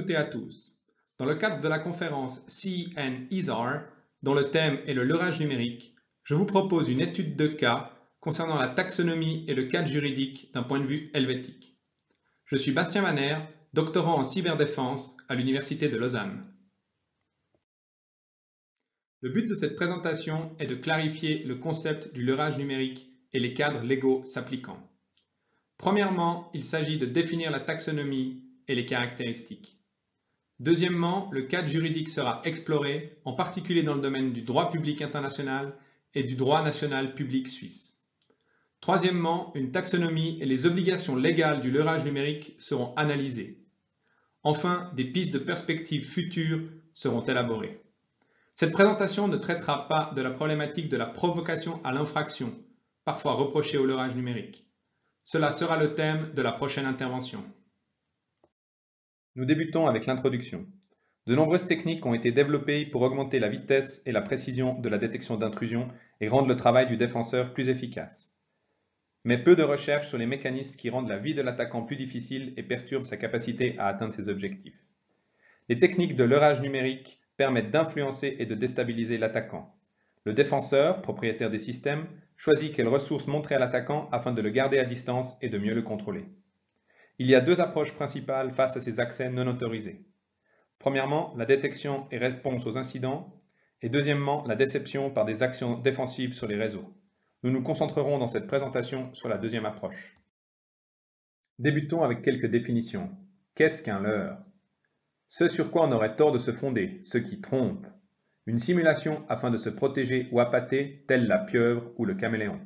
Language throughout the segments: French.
toutes et à tous. Dans le cadre de la conférence CNISR, dont le thème est le leurrage numérique, je vous propose une étude de cas concernant la taxonomie et le cadre juridique d'un point de vue helvétique. Je suis Bastien Manner, doctorant en cyberdéfense à l'Université de Lausanne. Le but de cette présentation est de clarifier le concept du leurrage numérique et les cadres légaux s'appliquant. Premièrement, il s'agit de définir la taxonomie et les caractéristiques. Deuxièmement, le cadre juridique sera exploré, en particulier dans le domaine du droit public international et du droit national public suisse. Troisièmement, une taxonomie et les obligations légales du leurrage numérique seront analysées. Enfin, des pistes de perspectives futures seront élaborées. Cette présentation ne traitera pas de la problématique de la provocation à l'infraction, parfois reprochée au leurrage numérique. Cela sera le thème de la prochaine intervention. Nous débutons avec l'introduction. De nombreuses techniques ont été développées pour augmenter la vitesse et la précision de la détection d'intrusion et rendre le travail du défenseur plus efficace. Mais peu de recherches sur les mécanismes qui rendent la vie de l'attaquant plus difficile et perturbent sa capacité à atteindre ses objectifs. Les techniques de leurrage numérique permettent d'influencer et de déstabiliser l'attaquant. Le défenseur, propriétaire des systèmes, choisit quelles ressources montrer à l'attaquant afin de le garder à distance et de mieux le contrôler. Il y a deux approches principales face à ces accès non autorisés. Premièrement, la détection et réponse aux incidents, et deuxièmement, la déception par des actions défensives sur les réseaux. Nous nous concentrerons dans cette présentation sur la deuxième approche. Débutons avec quelques définitions. Qu'est-ce qu'un leurre? Ce sur quoi on aurait tort de se fonder, ce qui trompe. Une simulation afin de se protéger ou appâter, telle la pieuvre ou le caméléon.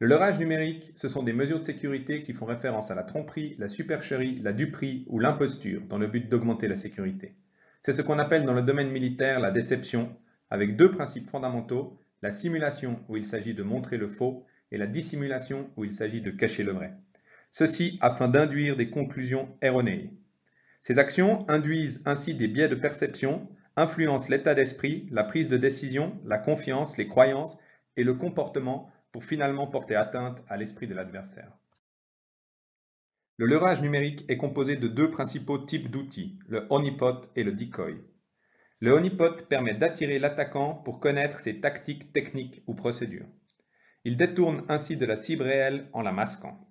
Le leurrage numérique, ce sont des mesures de sécurité qui font référence à la tromperie, la supercherie, la duperie ou l'imposture dans le but d'augmenter la sécurité. C'est ce qu'on appelle dans le domaine militaire la déception, avec deux principes fondamentaux, la simulation où il s'agit de montrer le faux et la dissimulation où il s'agit de cacher le vrai. Ceci afin d'induire des conclusions erronées. Ces actions induisent ainsi des biais de perception, influencent l'état d'esprit, la prise de décision, la confiance, les croyances et le comportement pour finalement porter atteinte à l'esprit de l'adversaire. Le leurrage numérique est composé de deux principaux types d'outils, le honeypot et le decoy. Le honeypot permet d'attirer l'attaquant pour connaître ses tactiques, techniques ou procédures. Il détourne ainsi de la cible réelle en la masquant.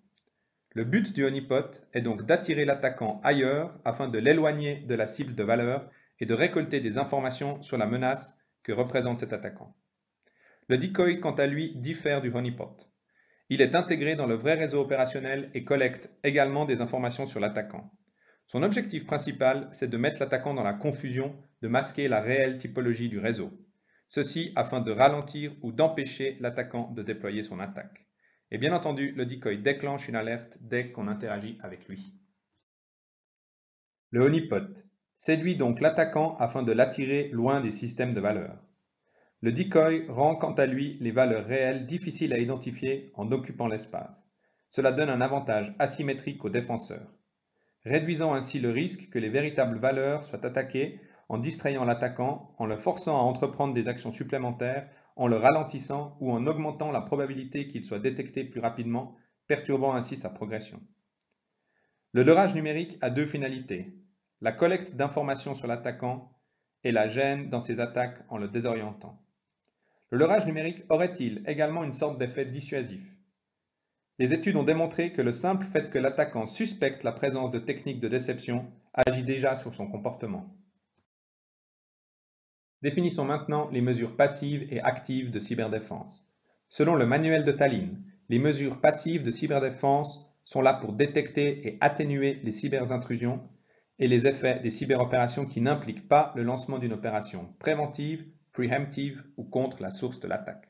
Le but du honeypot est donc d'attirer l'attaquant ailleurs afin de l'éloigner de la cible de valeur et de récolter des informations sur la menace que représente cet attaquant. Le decoy, quant à lui, diffère du honeypot. Il est intégré dans le vrai réseau opérationnel et collecte également des informations sur l'attaquant. Son objectif principal, c'est de mettre l'attaquant dans la confusion, de masquer la réelle typologie du réseau. Ceci afin de ralentir ou d'empêcher l'attaquant de déployer son attaque. Et bien entendu, le decoy déclenche une alerte dès qu'on interagit avec lui. Le honeypot séduit donc l'attaquant afin de l'attirer loin des systèmes de valeurs. Le decoy rend quant à lui les valeurs réelles difficiles à identifier en occupant l'espace. Cela donne un avantage asymétrique au défenseur, réduisant ainsi le risque que les véritables valeurs soient attaquées en distrayant l'attaquant, en le forçant à entreprendre des actions supplémentaires, en le ralentissant ou en augmentant la probabilité qu'il soit détecté plus rapidement, perturbant ainsi sa progression. Le leurrage numérique a deux finalités, la collecte d'informations sur l'attaquant et la gêne dans ses attaques en le désorientant. Le leurrage numérique aurait-il également une sorte d'effet dissuasif? Les études ont démontré que le simple fait que l'attaquant suspecte la présence de techniques de déception agit déjà sur son comportement. Définissons maintenant les mesures passives et actives de cyberdéfense. Selon le manuel de Tallinn, les mesures passives de cyberdéfense sont là pour détecter et atténuer les cyberintrusions et les effets des cyberopérations qui n'impliquent pas le lancement d'une opération préventive, préemptive ou contre la source de l'attaque.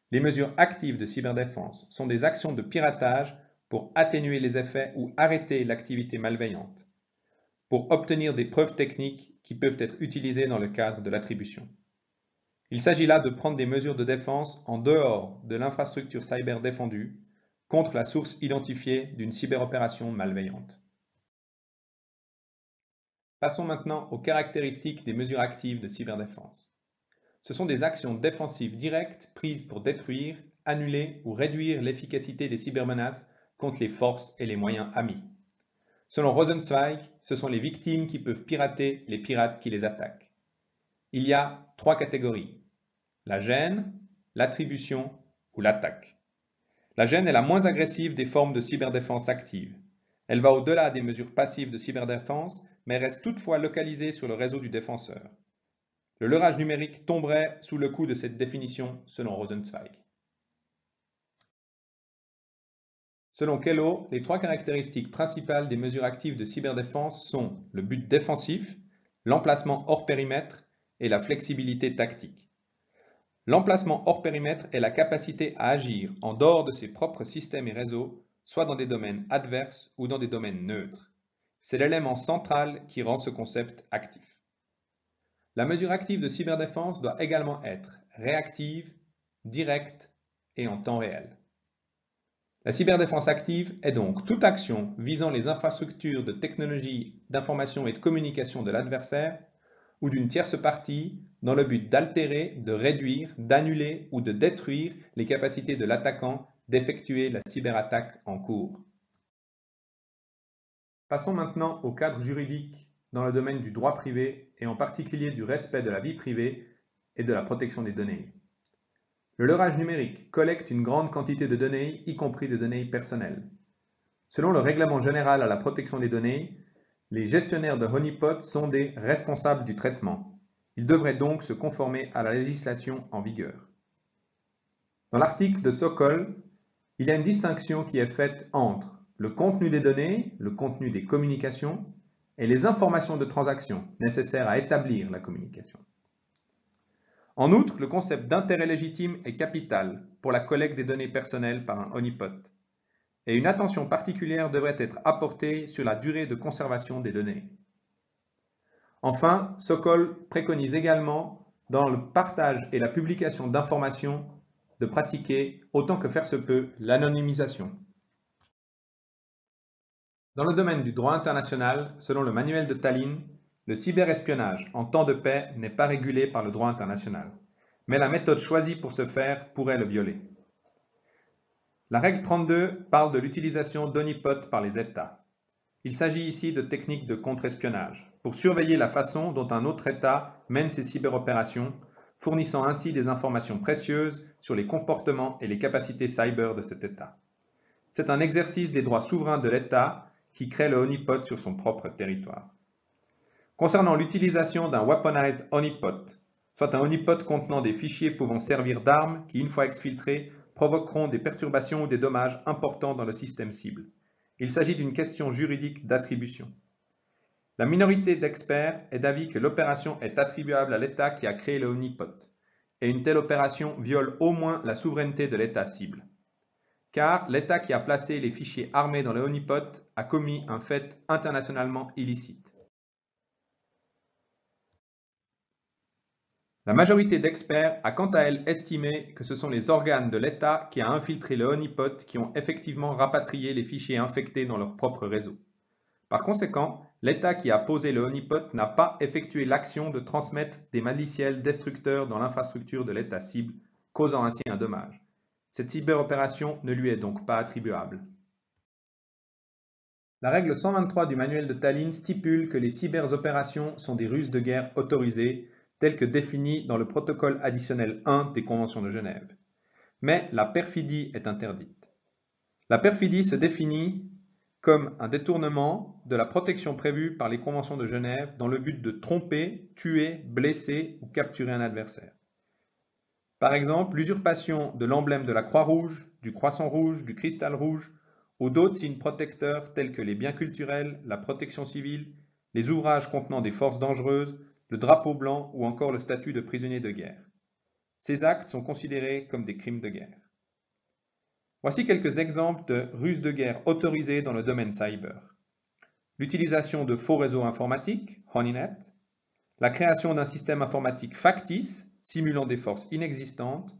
Les mesures actives de cyberdéfense sont des actions de piratage pour atténuer les effets ou arrêter l'activité malveillante, pour obtenir des preuves techniques qui peuvent être utilisées dans le cadre de l'attribution. Il s'agit là de prendre des mesures de défense en dehors de l'infrastructure cyber défendue contre la source identifiée d'une cyberopération malveillante. Passons maintenant aux caractéristiques des mesures actives de cyberdéfense. Ce sont des actions défensives directes prises pour détruire, annuler ou réduire l'efficacité des cybermenaces contre les forces et les moyens amis. Selon Rosenzweig, ce sont les victimes qui peuvent pirater les pirates qui les attaquent. Il y a 3 catégories: la gêne, l'attribution ou l'attaque. La gêne est la moins agressive des formes de cyberdéfense active. Elle va au-delà des mesures passives de cyberdéfense, mais reste toutefois localisée sur le réseau du défenseur. Le leurrage numérique tomberait sous le coup de cette définition selon Rosenzweig. Selon Kello, les 3 caractéristiques principales des mesures actives de cyberdéfense sont le but défensif, l'emplacement hors périmètre et la flexibilité tactique. L'emplacement hors périmètre est la capacité à agir en dehors de ses propres systèmes et réseaux, soit dans des domaines adverses ou dans des domaines neutres. C'est l'élément central qui rend ce concept actif. La mesure active de cyberdéfense doit également être réactive, directe et en temps réel. La cyberdéfense active est donc toute action visant les infrastructures de technologie d'information et de communication de l'adversaire ou d'une tierce partie dans le but d'altérer, de réduire, d'annuler ou de détruire les capacités de l'attaquant d'effectuer la cyberattaque en cours. Passons maintenant au cadre juridique dans le domaine du droit privé et en particulier du respect de la vie privée et de la protection des données. Le leurrage numérique collecte une grande quantité de données, y compris des données personnelles. Selon le Règlement général à la protection des données, les gestionnaires de honeypot sont des responsables du traitement. Ils devraient donc se conformer à la législation en vigueur. Dans l'article de Sokol, il y a une distinction qui est faite entre le contenu des données, le contenu des communications, et les informations de transaction nécessaires à établir la communication. En outre, le concept d'intérêt légitime est capital pour la collecte des données personnelles par un honeypot, et une attention particulière devrait être apportée sur la durée de conservation des données. Enfin, Sokol préconise également, dans le partage et la publication d'informations, de pratiquer, autant que faire se peut, l'anonymisation. Dans le domaine du droit international, selon le manuel de Tallinn, le cyberespionnage en temps de paix n'est pas régulé par le droit international, mais la méthode choisie pour ce faire pourrait le violer. La règle 32 parle de l'utilisation d'honeypots par les États. Il s'agit ici de techniques de contre-espionnage, pour surveiller la façon dont un autre État mène ses cyberopérations, fournissant ainsi des informations précieuses sur les comportements et les capacités cyber de cet État. C'est un exercice des droits souverains de l'État qui crée le honeypot sur son propre territoire. Concernant l'utilisation d'un weaponized honeypot, soit un honeypot contenant des fichiers pouvant servir d'armes qui, une fois exfiltrés, provoqueront des perturbations ou des dommages importants dans le système cible. Il s'agit d'une question juridique d'attribution. La minorité d'experts est d'avis que l'opération est attribuable à l'État qui a créé le honeypot, et une telle opération viole au moins la souveraineté de l'État cible. Car l'État qui a placé les fichiers armés dans le honeypot a commis un fait internationalement illicite. La majorité d'experts a quant à elle estimé que ce sont les organes de l'État qui a infiltré le honeypot qui ont effectivement rapatrié les fichiers infectés dans leur propre réseau. Par conséquent, l'État qui a posé le honeypot n'a pas effectué l'action de transmettre des maliciels destructeurs dans l'infrastructure de l'État cible, causant ainsi un dommage. Cette cyberopération ne lui est donc pas attribuable. La règle 123 du manuel de Tallinn stipule que les cyberopérations sont des ruses de guerre autorisées, telles que définies dans le protocole additionnel 1 des Conventions de Genève. Mais la perfidie est interdite. La perfidie se définit comme un détournement de la protection prévue par les Conventions de Genève dans le but de tromper, tuer, blesser ou capturer un adversaire. Par exemple, l'usurpation de l'emblème de la Croix-Rouge, du Croissant Rouge, du Cristal Rouge ou d'autres signes protecteurs tels que les biens culturels, la protection civile, les ouvrages contenant des forces dangereuses, le drapeau blanc ou encore le statut de prisonnier de guerre. Ces actes sont considérés comme des crimes de guerre. Voici quelques exemples de ruses de guerre autorisées dans le domaine cyber. L'utilisation de faux réseaux informatiques, honeynet, la création d'un système informatique factice, simulant des forces inexistantes,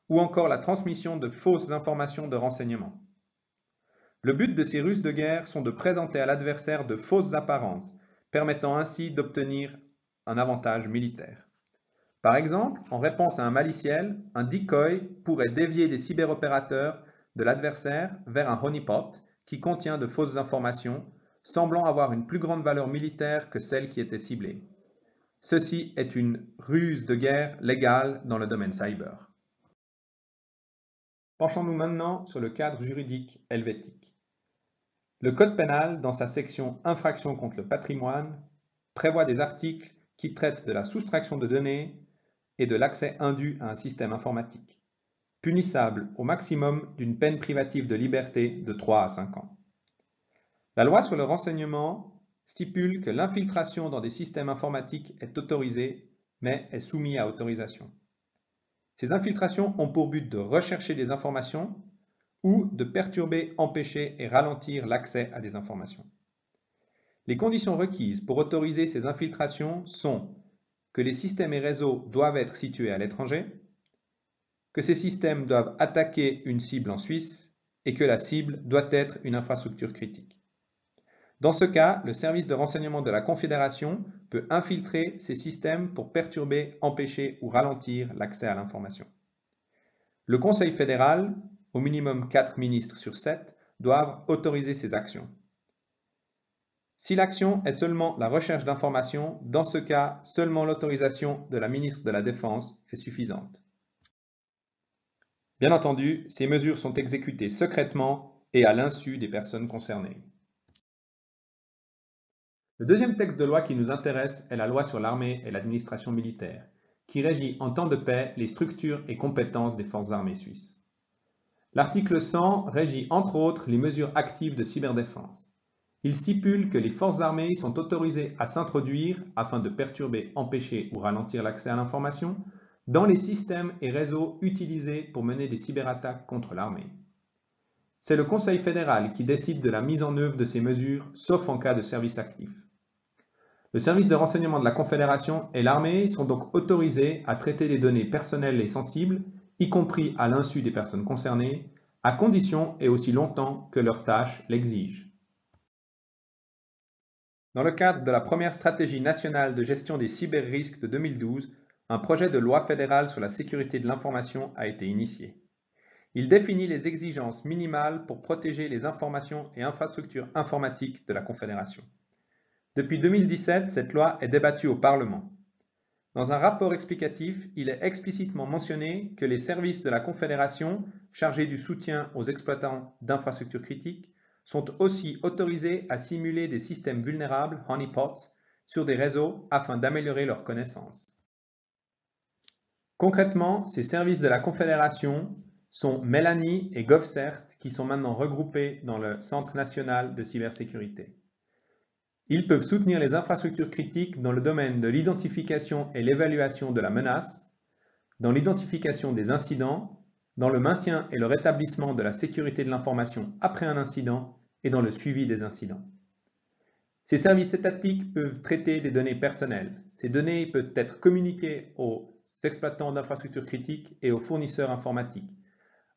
ou encore la transmission de fausses informations de renseignement. Le but de ces ruses de guerre sont de présenter à l'adversaire de fausses apparences, permettant ainsi d'obtenir un avantage militaire. Par exemple, en réponse à un maliciel, un decoy pourrait dévier des cyberopérateurs de l'adversaire vers un honeypot qui contient de fausses informations, semblant avoir une plus grande valeur militaire que celle qui était ciblée. Ceci est une ruse de guerre légale dans le domaine cyber. Penchons-nous maintenant sur le cadre juridique helvétique. Le Code pénal, dans sa section Infraction contre le patrimoine, prévoit des articles qui traitent de la soustraction de données et de l'accès indu à un système informatique, punissable au maximum d'une peine privative de liberté de 3 à 5 ans. La loi sur le renseignement stipule que l'infiltration dans des systèmes informatiques est autorisée, mais est soumise à autorisation. Ces infiltrations ont pour but de rechercher des informations ou de perturber, empêcher et ralentir l'accès à des informations. Les conditions requises pour autoriser ces infiltrations sont que les systèmes et réseaux doivent être situés à l'étranger, que ces systèmes doivent attaquer une cible en Suisse et que la cible doit être une infrastructure critique. Dans ce cas, le service de renseignement de la Confédération peut infiltrer ces systèmes pour perturber, empêcher ou ralentir l'accès à l'information. Le Conseil fédéral, au minimum 4 ministres sur 7, doivent autoriser ces actions. Si l'action est seulement la recherche d'informations, dans ce cas, seulement l'autorisation de la ministre de la Défense est suffisante. Bien entendu, ces mesures sont exécutées secrètement et à l'insu des personnes concernées. Le deuxième texte de loi qui nous intéresse est la loi sur l'armée et l'administration militaire, qui régit en temps de paix les structures et compétences des forces armées suisses. L'article 100 régit entre autres les mesures actives de cyberdéfense. Il stipule que les forces armées sont autorisées à s'introduire afin de perturber, empêcher ou ralentir l'accès à l'information dans les systèmes et réseaux utilisés pour mener des cyberattaques contre l'armée. C'est le Conseil fédéral qui décide de la mise en œuvre de ces mesures, sauf en cas de service actif. Le service de renseignement de la Confédération et l'armée sont donc autorisés à traiter les données personnelles et sensibles, y compris à l'insu des personnes concernées, à condition et aussi longtemps que leur tâche l'exige. Dans le cadre de la première stratégie nationale de gestion des cyberrisques de 2012, un projet de loi fédérale sur la sécurité de l'information a été initié. Il définit les exigences minimales pour protéger les informations et infrastructures informatiques de la Confédération. Depuis 2017, cette loi est débattue au Parlement. Dans un rapport explicatif, il est explicitement mentionné que les services de la Confédération chargés du soutien aux exploitants d'infrastructures critiques sont aussi autorisés à simuler des systèmes vulnérables, honeypots, sur des réseaux afin d'améliorer leurs connaissances. Concrètement, ces services de la Confédération sont Mélanie et GovCert qui sont maintenant regroupés dans le Centre national de cybersécurité. Ils peuvent soutenir les infrastructures critiques dans le domaine de l'identification et l'évaluation de la menace, dans l'identification des incidents, dans le maintien et le rétablissement de la sécurité de l'information après un incident et dans le suivi des incidents. Ces services étatiques peuvent traiter des données personnelles. Ces données peuvent être communiquées aux exploitants d'infrastructures critiques et aux fournisseurs informatiques,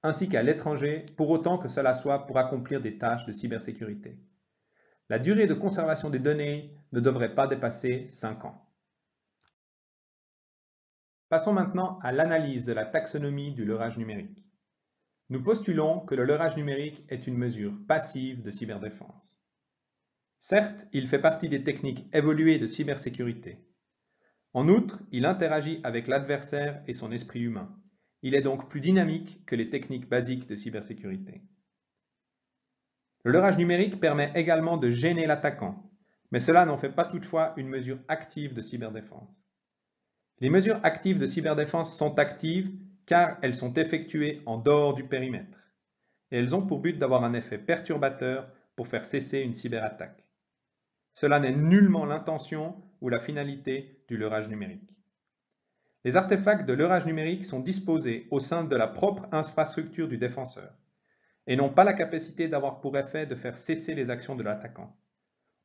ainsi qu'à l'étranger, pour autant que cela soit pour accomplir des tâches de cybersécurité. La durée de conservation des données ne devrait pas dépasser 5 ans. Passons maintenant à l'analyse de la taxonomie du leurrage numérique. Nous postulons que le leurrage numérique est une mesure passive de cyberdéfense. Certes, il fait partie des techniques évoluées de cybersécurité. En outre, il interagit avec l'adversaire et son esprit humain. Il est donc plus dynamique que les techniques basiques de cybersécurité. Le leurrage numérique permet également de gêner l'attaquant, mais cela n'en fait pas toutefois une mesure active de cyberdéfense. Les mesures actives de cyberdéfense sont actives car elles sont effectuées en dehors du périmètre, et elles ont pour but d'avoir un effet perturbateur pour faire cesser une cyberattaque. Cela n'est nullement l'intention ou la finalité du leurrage numérique. Les artefacts de leurrage numérique sont disposés au sein de la propre infrastructure du défenseur, et n'ont pas la capacité d'avoir pour effet de faire cesser les actions de l'attaquant.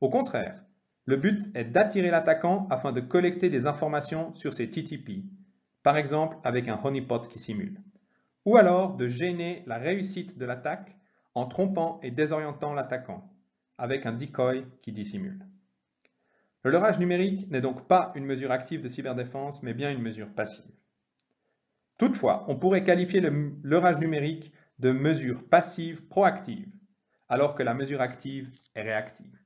Au contraire, le but est d'attirer l'attaquant afin de collecter des informations sur ses TTP, par exemple avec un honeypot qui simule, ou alors de gêner la réussite de l'attaque en trompant et désorientant l'attaquant, avec un decoy qui dissimule. Le leurrage numérique n'est donc pas une mesure active de cyberdéfense, mais bien une mesure passive. Toutefois, on pourrait qualifier le leurrage numérique de mesure passive proactive, alors que la mesure active est réactive.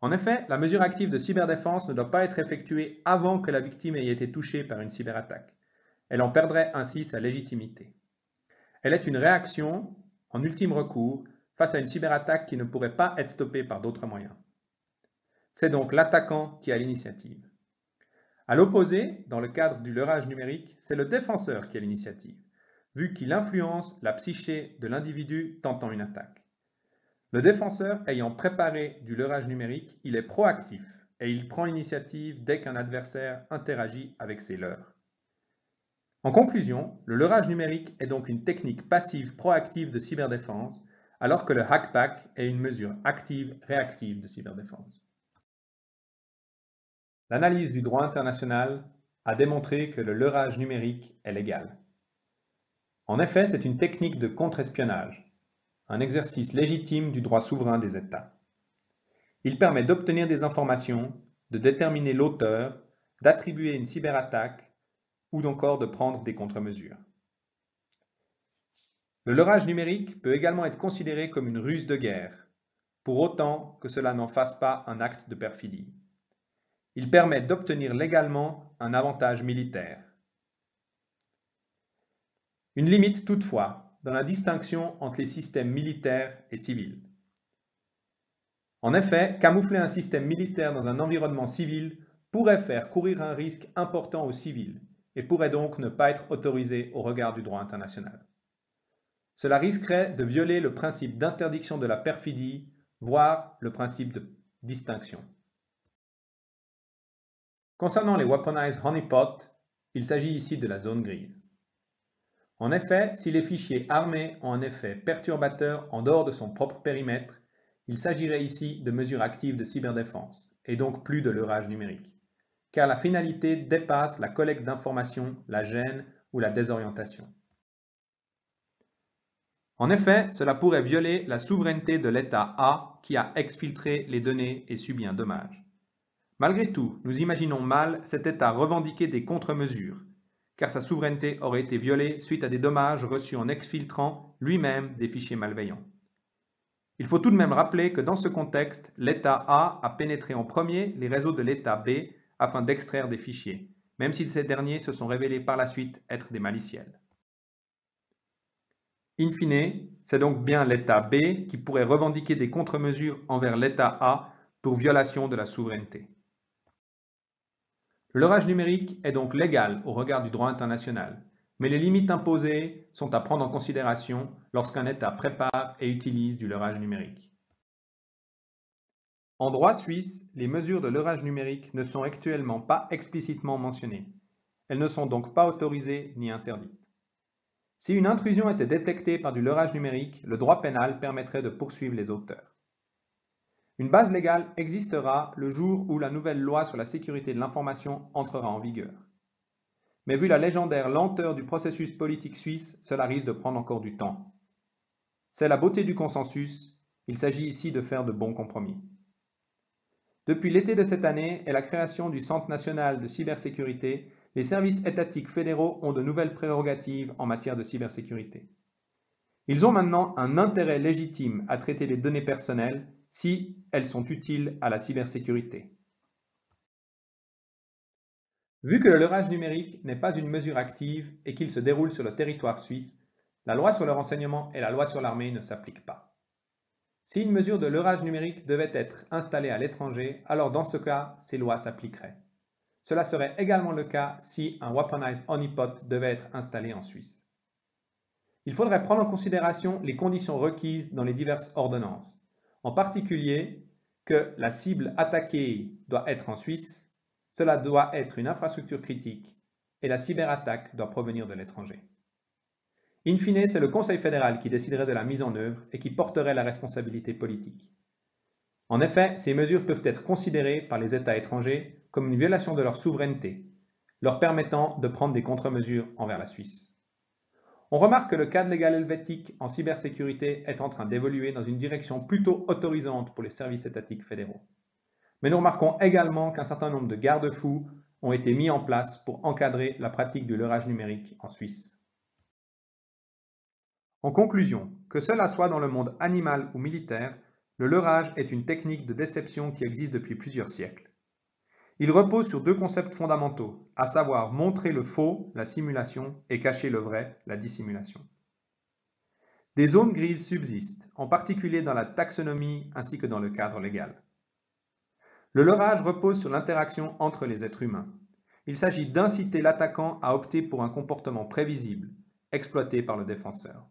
En effet, la mesure active de cyberdéfense ne doit pas être effectuée avant que la victime ait été touchée par une cyberattaque. Elle en perdrait ainsi sa légitimité. Elle est une réaction, en ultime recours, face à une cyberattaque qui ne pourrait pas être stoppée par d'autres moyens. C'est donc l'attaquant qui a l'initiative. À l'opposé, dans le cadre du leurrage numérique, c'est le défenseur qui a l'initiative, vu qu'il influence la psyché de l'individu tentant une attaque. Le défenseur ayant préparé du leurrage numérique, il est proactif et il prend l'initiative dès qu'un adversaire interagit avec ses leurres. En conclusion, le leurrage numérique est donc une technique passive proactive de cyberdéfense, alors que le hackback est une mesure active-réactive de cyberdéfense. L'analyse du droit international a démontré que le leurrage numérique est légal. En effet, c'est une technique de contre-espionnage, un exercice légitime du droit souverain des États. Il permet d'obtenir des informations, de déterminer l'auteur, d'attribuer une cyberattaque ou encore de prendre des contre-mesures. Le leurrage numérique peut également être considéré comme une ruse de guerre, pour autant que cela n'en fasse pas un acte de perfidie. Il permet d'obtenir légalement un avantage militaire. Une limite toutefois dans la distinction entre les systèmes militaires et civils. En effet, camoufler un système militaire dans un environnement civil pourrait faire courir un risque important aux civils et pourrait donc ne pas être autorisé au regard du droit international. Cela risquerait de violer le principe d'interdiction de la perfidie, voire le principe de distinction. Concernant les Weaponized Honeypot, il s'agit ici de la zone grise. En effet, si les fichiers armés ont un effet perturbateur en dehors de son propre périmètre, il s'agirait ici de mesures actives de cyberdéfense, et donc plus de leurrage numérique, car la finalité dépasse la collecte d'informations, la gêne ou la désorientation. En effet, cela pourrait violer la souveraineté de l'État A qui a exfiltré les données et subi un dommage. Malgré tout, nous imaginons mal cet État revendiquer des contre-mesures, car sa souveraineté aurait été violée suite à des dommages reçus en exfiltrant lui-même des fichiers malveillants. Il faut tout de même rappeler que dans ce contexte, l'État A a pénétré en premier les réseaux de l'État B afin d'extraire des fichiers, même si ces derniers se sont révélés par la suite être des maliciels. In fine, c'est donc bien l'État B qui pourrait revendiquer des contre-mesures envers l'État A pour violation de la souveraineté. Le leurrage numérique est donc légal au regard du droit international, mais les limites imposées sont à prendre en considération lorsqu'un État prépare et utilise du leurrage numérique. En droit suisse, les mesures de leurrage numérique ne sont actuellement pas explicitement mentionnées. Elles ne sont donc pas autorisées ni interdites. Si une intrusion était détectée par du leurrage numérique, le droit pénal permettrait de poursuivre les auteurs. Une base légale existera le jour où la nouvelle loi sur la sécurité de l'information entrera en vigueur. Mais vu la légendaire lenteur du processus politique suisse, cela risque de prendre encore du temps. C'est la beauté du consensus, il s'agit ici de faire de bons compromis. Depuis l'été de cette année et la création du Centre national de cybersécurité, les services étatiques fédéraux ont de nouvelles prérogatives en matière de cybersécurité. Ils ont maintenant un intérêt légitime à traiter les données personnelles si elles sont utiles à la cybersécurité. Vu que le leurrage numérique n'est pas une mesure active et qu'il se déroule sur le territoire suisse, la loi sur le renseignement et la loi sur l'armée ne s'appliquent pas. Si une mesure de leurrage numérique devait être installée à l'étranger, alors dans ce cas, ces lois s'appliqueraient. Cela serait également le cas si un Weaponized Honeypot devait être installé en Suisse. Il faudrait prendre en considération les conditions requises dans les diverses ordonnances, en particulier que la cible attaquée doit être en Suisse, cela doit être une infrastructure critique et la cyberattaque doit provenir de l'étranger. In fine, c'est le Conseil fédéral qui déciderait de la mise en œuvre et qui porterait la responsabilité politique. En effet, ces mesures peuvent être considérées par les États étrangers comme une violation de leur souveraineté, leur permettant de prendre des contre-mesures envers la Suisse. On remarque que le cadre légal helvétique en cybersécurité est en train d'évoluer dans une direction plutôt autorisante pour les services étatiques fédéraux. Mais nous remarquons également qu'un certain nombre de garde-fous ont été mis en place pour encadrer la pratique du leurrage numérique en Suisse. En conclusion, que cela soit dans le monde animal ou militaire, Le leurrage est une technique de déception qui existe depuis plusieurs siècles. Il repose sur deux concepts fondamentaux, à savoir montrer le faux, la simulation, et cacher le vrai, la dissimulation. Des zones grises subsistent, en particulier dans la taxonomie ainsi que dans le cadre légal. Le leurrage repose sur l'interaction entre les êtres humains. Il s'agit d'inciter l'attaquant à opter pour un comportement prévisible, exploité par le défenseur.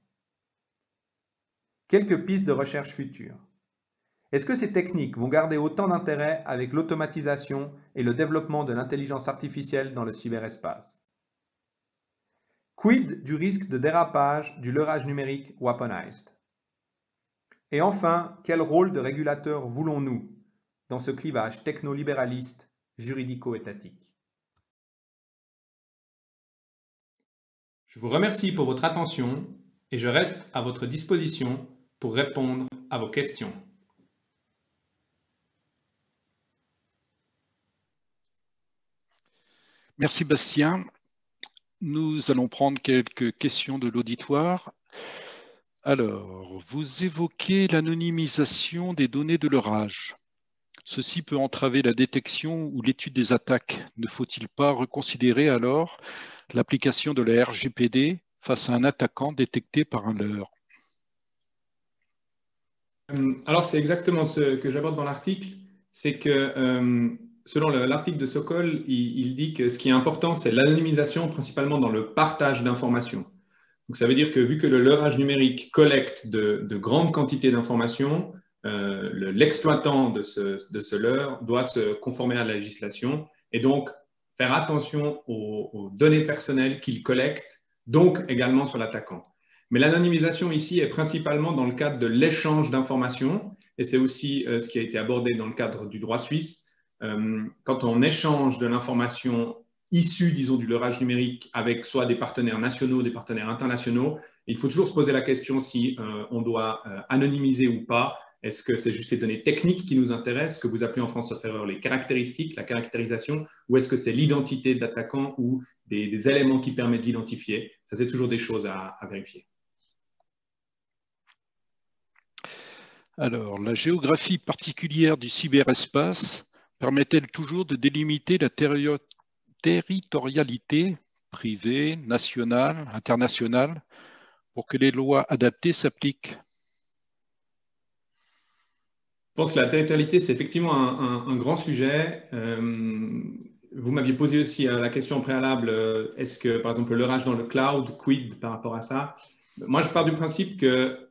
Quelques pistes de recherche futures. Est-ce que ces techniques vont garder autant d'intérêt avec l'automatisation et le développement de l'intelligence artificielle dans le cyberespace? Quid du risque de dérapage du leurrage numérique weaponized? Et enfin, quel rôle de régulateur voulons-nous dans ce clivage technolibéraliste juridico-étatique? Je vous remercie pour votre attention et je reste à votre disposition pour répondre à vos questions. Merci Bastien. Nous allons prendre quelques questions de l'auditoire. Alors, vous évoquez l'anonymisation des données de leurrage. Ceci peut entraver la détection ou l'étude des attaques. Ne faut-il pas reconsidérer alors l'application de la RGPD face à un attaquant détecté par un leurre? Alors, c'est exactement ce que j'aborde dans l'article. C'est que selon l'article de Sokol, il dit que ce qui est important, c'est l'anonymisation, principalement dans le partage d'informations. Donc, ça veut dire que vu que le leurrage numérique collecte de grandes quantités d'informations, l'exploitant de ce leurre doit se conformer à la législation et donc faire attention aux données personnelles qu'il collecte, donc également sur l'attaquant. Mais l'anonymisation ici est principalement dans le cadre de l'échange d'informations, et c'est aussi ce qui a été abordé dans le cadre du droit suisse. Quand on échange de l'information issue, disons, du leurrage numérique avec soit des partenaires nationaux, des partenaires internationaux, il faut toujours se poser la question si on doit anonymiser ou pas. Est-ce que c'est juste les données techniques qui nous intéressent, ce que vous appelez en France, sauf erreur, les caractéristiques, la caractérisation, ou est-ce que c'est l'identité d'attaquant ou des éléments qui permettent d'identifier? Ça, c'est toujours des choses à vérifier. Alors, la géographie particulière du cyberespace permet-elle toujours de délimiter la territorialité privée, nationale, internationale, pour que les lois adaptées s'appliquent? Je pense que la territorialité, c'est effectivement un grand sujet. Vous m'aviez posé aussi la question en préalable, est-ce que, par exemple, le leurrage dans le cloud, quid par rapport à ça? Moi, je pars du principe que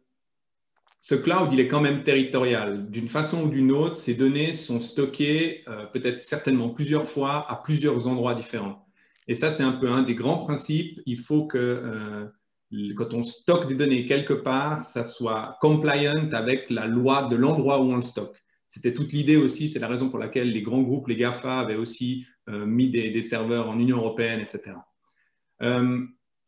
ce cloud, il est quand même territorial. D'une façon ou d'une autre, ces données sont stockées peut-être certainement plusieurs fois à plusieurs endroits différents. Et ça, c'est un peu un des grands principes. Il faut que quand on stocke des données quelque part, ça soit compliant avec la loi de l'endroit où on le stocke. C'était toute l'idée aussi, c'est la raison pour laquelle les grands groupes, les GAFA, avaient aussi mis des serveurs en Union européenne, etc.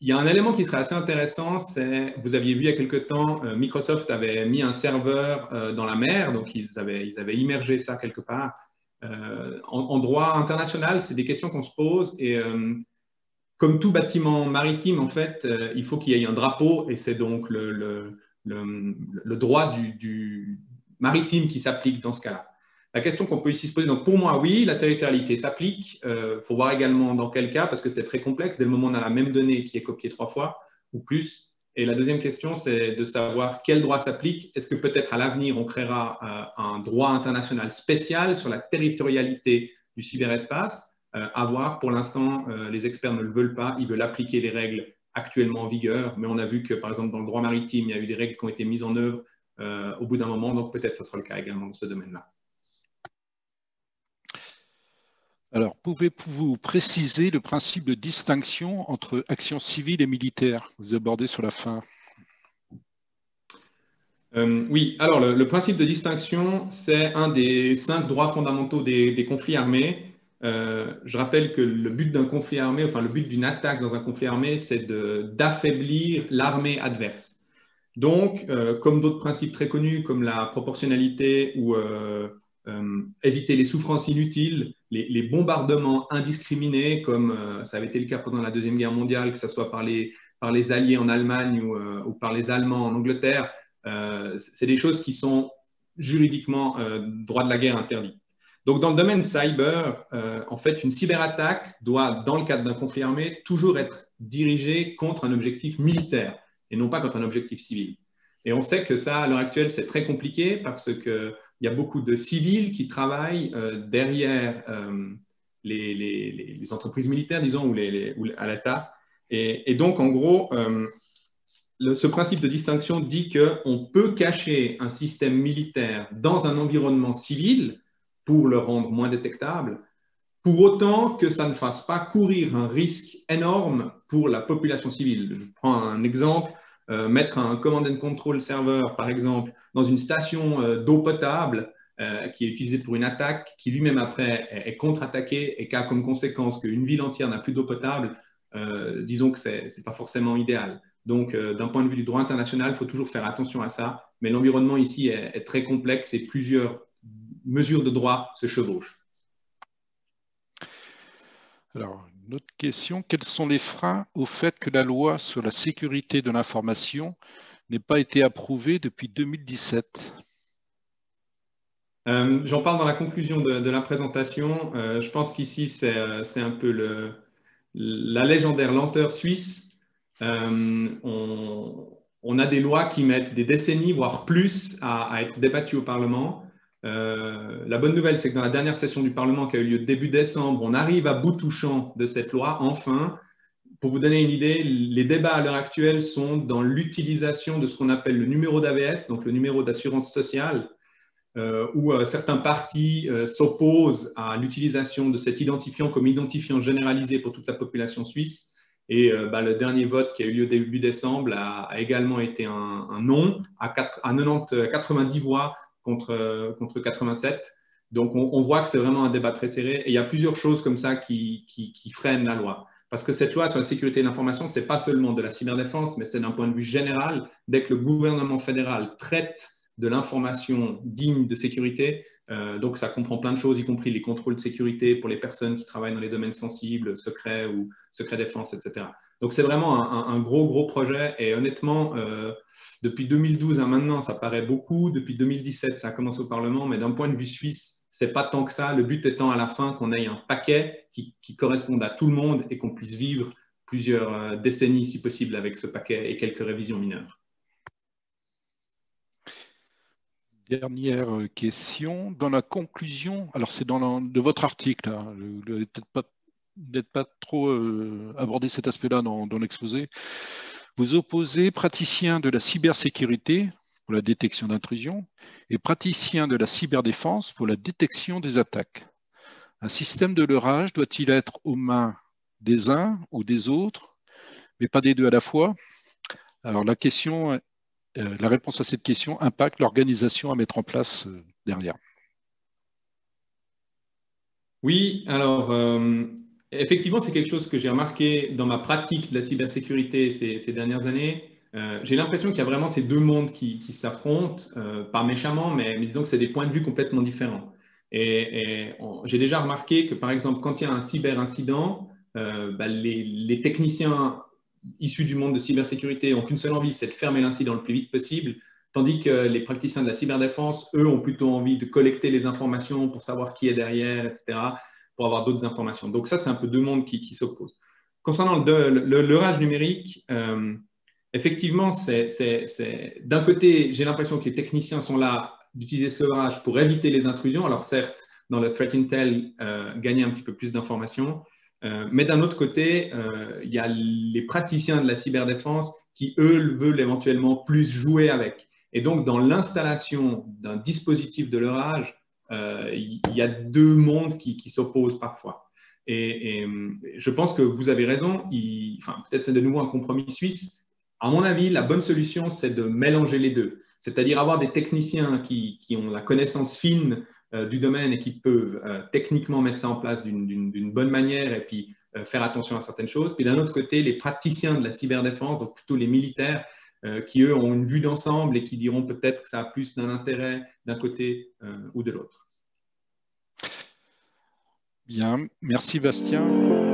Il y a un élément qui serait assez intéressant, c'est, vous aviez vu il y a quelque temps, Microsoft avait mis un serveur dans la mer, donc ils avaient immergé ça quelque part. En droit international, c'est des questions qu'on se pose et comme tout bâtiment maritime, en fait, il faut qu'il y ait un drapeau et c'est donc le droit du maritime qui s'applique dans ce cas-là. La question qu'on peut ici se poser, donc pour moi, oui, la territorialité s'applique. Il faut voir également dans quel cas, parce que c'est très complexe. Dès le moment où on a la même donnée qui est copiée 3 fois ou plus. Et la deuxième question, c'est de savoir quel droit s'applique. Est-ce que peut-être à l'avenir, on créera un droit international spécial sur la territorialité du cyberespace? À voir. Pour l'instant, les experts ne le veulent pas. Ils veulent appliquer les règles actuellement en vigueur. Mais on a vu que, par exemple, dans le droit maritime, il y a eu des règles qui ont été mises en œuvre au bout d'un moment. Donc peut-être que ce sera le cas également dans ce domaine-là. Alors, pouvez-vous préciser le principe de distinction entre action civile et militaire? Vous abordez sur la fin. Oui, alors le principe de distinction, c'est un des 5 droits fondamentaux des conflits armés. Je rappelle que le but d'un conflit armé, enfin le but d'une attaque dans un conflit armé, c'est d'affaiblir l'armée adverse. Donc, comme d'autres principes très connus, comme la proportionnalité ou éviter les souffrances inutiles, les bombardements indiscriminés, comme ça avait été le cas pendant la Deuxième Guerre mondiale, que ce soit par les Alliés en Allemagne ou par les Allemands en Angleterre, c'est des choses qui sont juridiquement droit de la guerre interdit. Donc, dans le domaine cyber, en fait, une cyberattaque doit, dans le cadre d'un conflit armé, toujours être dirigée contre un objectif militaire et non pas contre un objectif civil. Et on sait que ça, à l'heure actuelle, c'est très compliqué parce qu'il y a beaucoup de civils qui travaillent derrière les entreprises militaires, disons, ou à l'État. Et donc, en gros, ce principe de distinction dit qu'on peut cacher un système militaire dans un environnement civil pour le rendre moins détectable, pour autant que ça ne fasse pas courir un risque énorme pour la population civile. Je prends un exemple, mettre un command and control server, par exemple, dans une station d'eau potable qui est utilisée pour une attaque, qui lui-même après est contre-attaquée et qui a comme conséquence qu'une ville entière n'a plus d'eau potable, disons que ce n'est pas forcément idéal. Donc, d'un point de vue du droit international, il faut toujours faire attention à ça, mais l'environnement ici est très complexe et plusieurs mesures de droit se chevauchent. Alors, une autre question, quels sont les freins au fait que la loi sur la sécurité de l'information n'ait pas été approuvée depuis 2017 ? J'en parle dans la conclusion de la présentation. Je pense qu'ici, c'est un peu la légendaire lenteur suisse. On a des lois qui mettent des décennies, voire plus, à être débattues au Parlement. La bonne nouvelle, c'est que dans la dernière session du Parlement qui a eu lieu début décembre, on arrive à bout touchant de cette loi, enfin. Pour vous donner une idée, les débats à l'heure actuelle sont dans l'utilisation de ce qu'on appelle le numéro d'AVS, donc le numéro d'assurance sociale, où certains partis s'opposent à l'utilisation de cet identifiant comme identifiant généralisé pour toute la population suisse. Et le dernier vote qui a eu lieu début décembre a également été un non à 90 voix contre 87. Donc, on voit que c'est vraiment un débat très serré. Et il y a plusieurs choses comme ça qui freinent la loi. Parce que cette loi sur la sécurité de l'information, ce n'est pas seulement de la cyberdéfense, mais c'est d'un point de vue général. Dès que le gouvernement fédéral traite de l'information digne de sécurité, donc ça comprend plein de choses, y compris les contrôles de sécurité pour les personnes qui travaillent dans les domaines sensibles, secrets ou secret défense, etc. Donc c'est vraiment un gros projet. Et honnêtement, depuis 2012 à maintenant, ça paraît beaucoup. Depuis 2017, ça a commencé au Parlement, mais d'un point de vue suisse, c'est pas tant que ça. Le but étant à la fin qu'on ait un paquet qui corresponde à tout le monde et qu'on puisse vivre plusieurs décennies, si possible, avec ce paquet et quelques révisions mineures. Dernière question. Dans la conclusion, alors c'est de votre article, hein, je n'ai peut-être pas trop abordé cet aspect-là dans l'exposé. Vous opposez praticiens de la cybersécurité pour la détection d'intrusion et praticiens de la cyberdéfense pour la détection des attaques. Un système de leurrage doit-il être aux mains des uns ou des autres, mais pas des deux à la fois? Alors la réponse à cette question impacte l'organisation à mettre en place derrière. Oui, alors effectivement, c'est quelque chose que j'ai remarqué dans ma pratique de la cybersécurité ces dernières années. J'ai l'impression qu'il y a vraiment ces deux mondes qui s'affrontent, pas méchamment, mais disons que c'est des points de vue complètement différents. Et j'ai déjà remarqué que, par exemple, quand il y a un cyberincident, les techniciens issus du monde de cybersécurité n'ont qu'une seule envie, c'est de fermer l'incident le plus vite possible, tandis que les praticiens de la cyberdéfense, eux, ont plutôt envie de collecter les informations pour savoir qui est derrière, etc., pour avoir d'autres informations. Donc ça, c'est un peu deux mondes qui s'opposent. Concernant le leurrage numérique, effectivement, d'un côté, j'ai l'impression que les techniciens sont là d'utiliser ce leurrage pour éviter les intrusions. Alors certes, dans le threat intel, gagner un petit peu plus d'informations. Mais d'un autre côté, il y a les praticiens de la cyberdéfense qui, eux, veulent éventuellement plus jouer avec. Et donc, dans l'installation d'un dispositif de leurrage, il y a deux mondes qui s'opposent parfois. Et je pense que vous avez raison. Peut-être c'est de nouveau un compromis suisse. À mon avis, la bonne solution, c'est de mélanger les deux. C'est-à-dire avoir des techniciens qui ont la connaissance fine du domaine et qui peuvent techniquement mettre ça en place d'une bonne manière et puis faire attention à certaines choses. Puis d'un autre côté, les praticiens de la cyberdéfense, donc plutôt les militaires, qui eux ont une vue d'ensemble et qui diront peut-être que ça a plus d'un intérêt d'un côté ou de l'autre. Bien, merci Bastien.